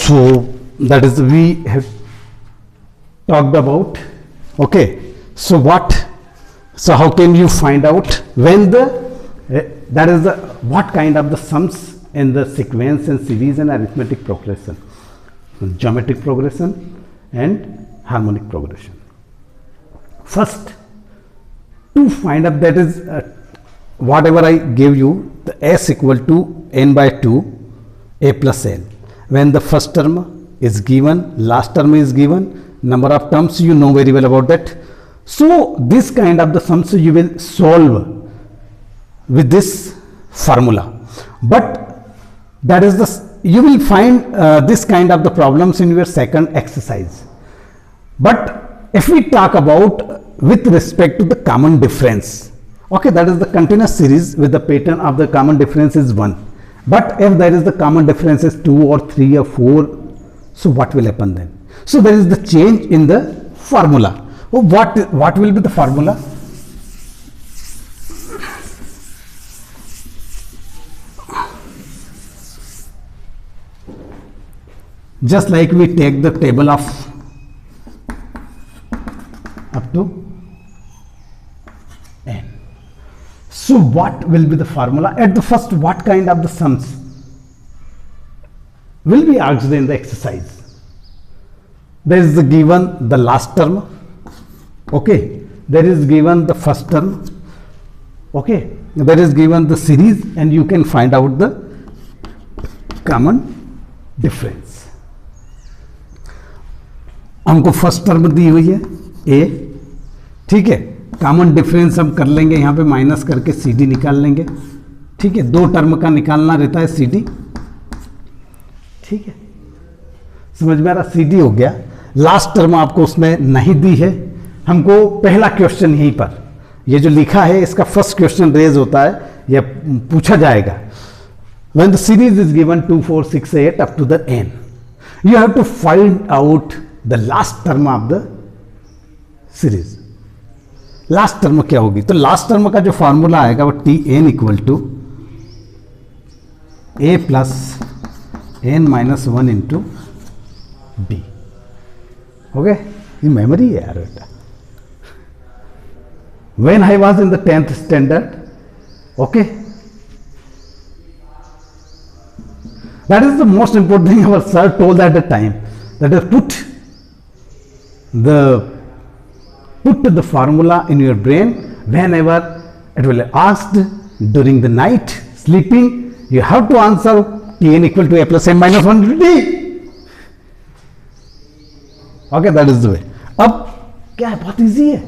So that is we have talked about. Okay, so how can you find out when the that is the what kind of the sums in the sequence and series and arithmetic progression, geometric progression and harmonic progression. First, to find out, that is whatever I gave you, the s equal to n by 2 a plus n, when the first term is given, last term is given, number of terms you know very well about that. So this kind of the sums you will solve with this formula, but that is the you will find this kind of the problems in your second exercise. But if we talk about with respect to the common difference, okay, that is the continuous series with the pattern of the common difference is 1, but if there is the common difference is 2 or 3 or 4, so what will happen then? So there is the change in the formula. Oh, what will be the formula? Just like we take the table of up to n. So what will be the formula? At the first, what kind of the sums will be asked in the exercise? There is the given the last term, okay, there is given the first term, okay, there is given the series, and you can find out the common difference. हमको first term दी हुई है a, ठीक है, common difference हम कर लेंगे, यहाँ पे माइनस करके सी डी निकाल लेंगे, ठीक है, दो टर्म का निकालना रहता है सी डी, ठीक है, समझ में आ रहा, सी डी हो गया। लास्ट टर्म आपको उसमें नहीं दी है, हमको पहला क्वेश्चन यहीं पर ये जो लिखा है इसका फर्स्ट क्वेश्चन रेज होता है, यह पूछा जाएगा, when the series is given 2 4 6 8 up to the n, you have to find out the last term of the series. Last term क्या होगी? तो लास्ट टर्म का जो फॉर्मूला आएगा वो T N equal to A plus N minus 1 into D. Okay, ये memory है यार बेटा। When I was in the 10th standard, okay, that is the most important thing our sir told at the time, that is put the formula in your brain whenever it will be asked during the night sleeping, you have to answer Tn equal to a plus m minus 1 into d. Okay, that is the way. अब क्या है, बहुत easy है।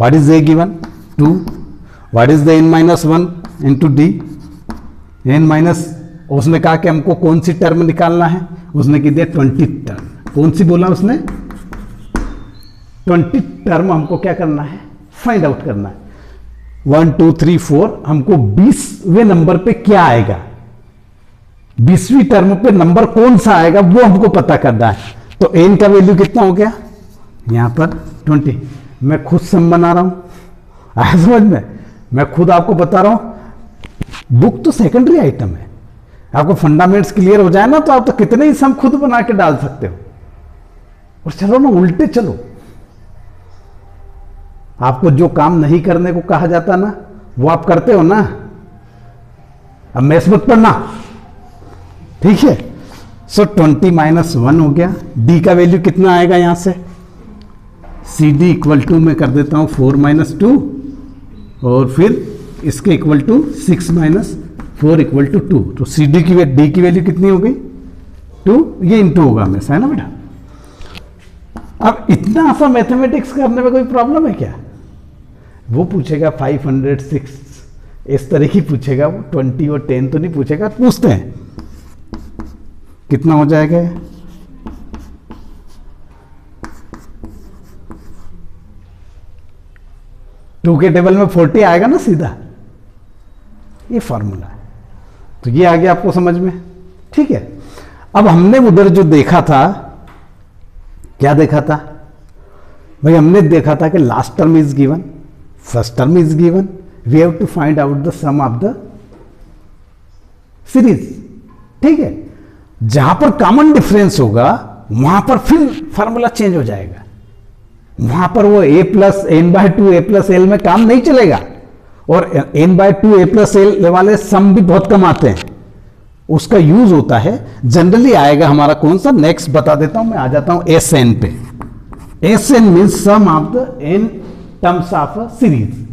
What is a given? 2. What is the n minus 1 into d? n minus, उसने कहा कि हमको कौन सी टर्म निकालना है, उसने कह दिया 20 टर्म। कौन सी बोला उसने? 20 टर्म हमको क्या करना है, फाइंड आउट करना है। 1 2 3 4, हमको 20वें नंबर पे क्या आएगा, 20वीं टर्म पे नंबर कौन सा आएगा वो हमको पता करना है। तो n का वैल्यू कितना हो गया, यहां पर 20। मैं खुद सम बना रहा हूं, आया समझ में, मैं खुद आपको बता रहा हूं। बुक तो सेकेंडरी आइटम है, आपको फंडामेंट्स क्लियर हो जाए ना तो आप तो कितने ही सम खुद बना के डाल सकते हो। और चलो ना उल्टे चलो, आपको जो काम नहीं करने को कहा जाता ना वो आप करते हो ना। अब मैथ्स मत पढ़ना, ठीक है। सो 20 माइनस 1 हो गया। डी का वैल्यू कितना आएगा यहां से, सी डी इक्वल टू मैं कर देता हूं 4 माइनस 2, और फिर इसके equal to 6 minus 4 equal to 2। तो सी डी की डी की वैल्यू कितनी हो गई, 2, ये इंटू होगा हमेशा, है ना बेटा। अब इतना सा मैथमेटिक्स करने में कोई प्रॉब्लम है क्या? वो पूछेगा 506, इस तरह की पूछेगा वो, 20 और 10 तो नहीं पूछेगा। पूछते हैं कितना हो जाएगा, 2 के टेबल में 40 आएगा ना सीधा, ये फॉर्मूला है। तो ये आ गया आपको समझ में, ठीक है। अब हमने उधर जो देखा था, क्या देखा था भाई, हमने देखा था कि last term is given, first term is given, we have to find out the sum of the series, ठीक है। जहां पर कॉमन डिफरेंस होगा वहां पर फिर फार्मूला चेंज हो जाएगा, वहां पर वो a plus N by two A plus L में काम नहीं चलेगा, और n by two A plus L वाले सम भी बहुत कम आते हैं, उसका यूज होता है। जनरली आएगा हमारा कौन सा, नेक्स्ट बता देता हूं मैं, आ जाता हूं एस एन पे। S N means sum of the N terms of a series.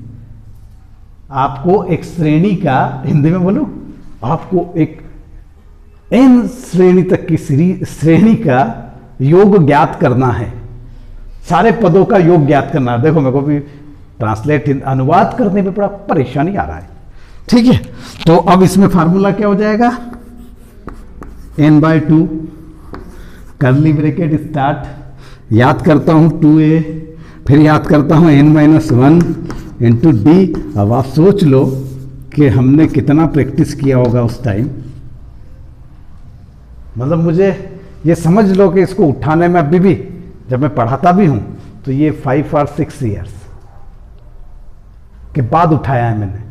आपको एक श्रेणी का, हिंदी में बोलो, आपको एक एन श्रेणी तक की श्रेणी का योग ज्ञात करना है, सारे पदों का योग ज्ञात करना है। देखो मेरे को भी ट्रांसलेट अनुवाद करने में बड़ा परेशानी आ रहा है, ठीक है। तो अब इसमें फार्मूला क्या हो जाएगा, n by to curly bracket start, याद करता हूं 2a, फिर याद करता हूं n minus one into D. अब आप सोच लो कि हमने कितना प्रैक्टिस किया होगा उस टाइम, मतलब मुझे ये समझ लो कि इसको उठाने में अभी भी, जब मैं पढ़ाता भी हूं तो ये 5 और 6 ईयर्स के बाद उठाया है मैंने।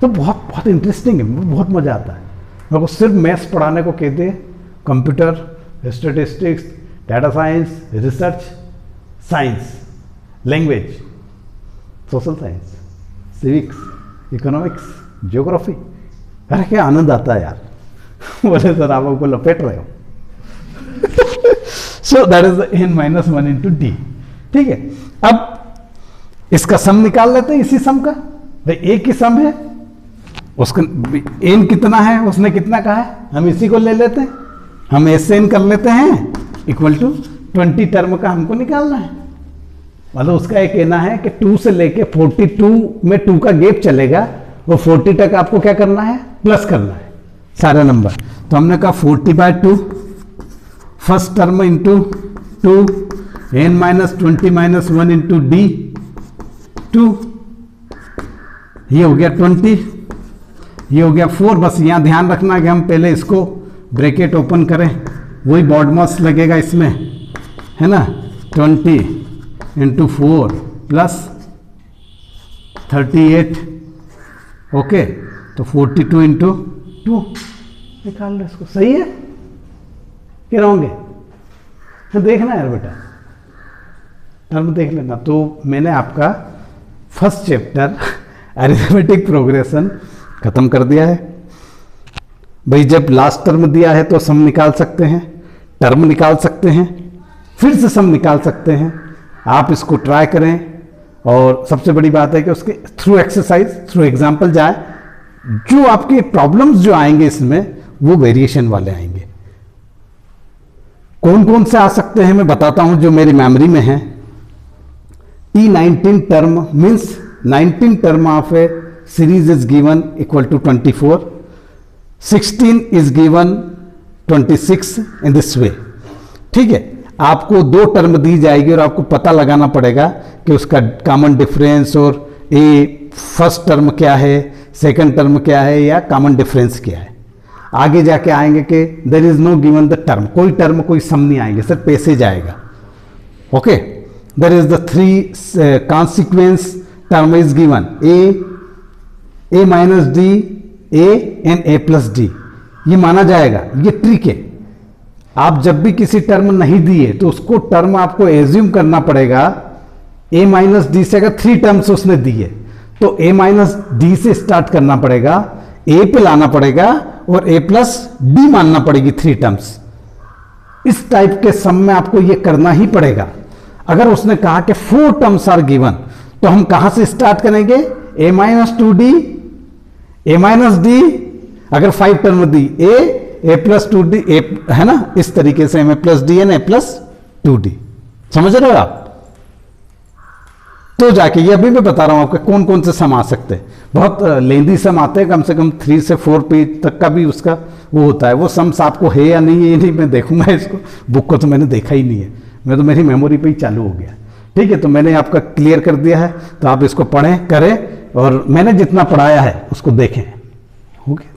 तो बहुत बहुत इंटरेस्टिंग है, बहुत मजा आता है। मेरे को सिर्फ मैथ्स पढ़ाने को कहते हैं, computer, statistics, data science, research science, language, social science, civics, economics, geography, अरे क्या आनंद आता है यार। बोले सर आप हमको लपेट रहे हो। So that is n minus one into D, ठीक है। अब इसका सम निकाल लेते हैं, इसी सम का, भाई एक ही सम है, उसका n कितना है, उसने कितना कहा है, हम इसी को ले लेते हैं, हम ऐसे n कर लेते हैं, इक्वल टू 20 टर्म का हमको निकालना है। मतलब उसका एक कहना है कि 2 से लेके 42 में 2 का गैप चलेगा, वो 40 तक आपको क्या करना है, प्लस करना है सारे नंबर। तो हमने कहा 40 by 2 first term into 2, n minus 20 minus 1 into D 2, ये हो गया 20, ये हो गया 4। बस यहाँ ध्यान रखना कि हम पहले इसको ब्रैकेट ओपन करें, वही बॉडमॉस लगेगा इसमें, है ना। 20 इंटू 4 प्लस 38, ओके। तो 42 इंटू 2 निकाल लो इसको, सही है कि रहोगे, देखना यार बेटा, टर्म देख लेना। तो मैंने आपका फर्स्ट चैप्टर अरिथमेटिक प्रोग्रेशन खत्म कर दिया है। भाई जब लास्ट टर्म दिया है तो सम निकाल सकते हैं, टर्म निकाल सकते हैं, फिर से सम निकाल सकते हैं। आप इसको ट्राई करें, और सबसे बड़ी बात है कि उसके थ्रू एक्सरसाइज, थ्रू एग्जाम्पल जाए। जो आपके प्रॉब्लम्स जो आएंगे इसमें, वो वेरिएशन वाले आएंगे। कौन कौन से आ सकते हैं मैं बताता हूं, जो मेरी मेमोरी में है। T19 term means 19 term of a series is given equal to 24, 16 is given 26 in this way, ठीक है। आपको 2 टर्म दी जाएगी और आपको पता लगाना पड़ेगा कि उसका कॉमन डिफरेंस और फर्स्ट टर्म क्या है, सेकंड टर्म क्या है, या कॉमन डिफरेंस क्या है। आगे जाके आएंगे कि there is no given the term, कोई टर्म कोई सम नहीं आएंगे, सिर्फ पैसेज आएगा, okay. There is the 3 consequence term is given, A minus D, A and A plus D, ये माना जाएगा। ये ट्रिक है, आप जब भी किसी टर्म नहीं दिए तो उसको टर्म आपको एज्यूम करना पड़ेगा। ए माइनस डी से अगर 3 टर्म्स उसने दिए तो ए माइनस डी से स्टार्ट करना पड़ेगा, ए पे लाना पड़ेगा और ए प्लस डी मानना पड़ेगी 3 टर्म्स। इस टाइप के सम में आपको ये करना ही पड़ेगा। अगर उसने कहा कि 4 टर्म्स आर गिवन, तो हम कहां से स्टार्ट करेंगे, ए माइनस 2d, ए माइनस डी, अगर 5 टर्म दी ए प्लस 2d, ए, है ना, इस तरीके से A plus D N A plus 2d, समझ रहे हो आप। तो जाके ये अभी मैं बता रहा हूं आपको कौन कौन से सम आ सकते हैं। बहुत लेंदी सम आते हैं, कम से कम 3 से 4 पेज तक का भी उसका वो होता है। वो सम्स आपको है या नहीं, ये नहीं मैं देखूंगा, इसको बुक को तो मैंने देखा ही नहीं है, मैं तो मेरी मेमोरी पे ही चालू हो गया, ठीक है। तो मैंने आपका क्लियर कर दिया है, तो आप इसको पढ़ें, करें, और मैंने जितना पढ़ाया है उसको देखें, ओके।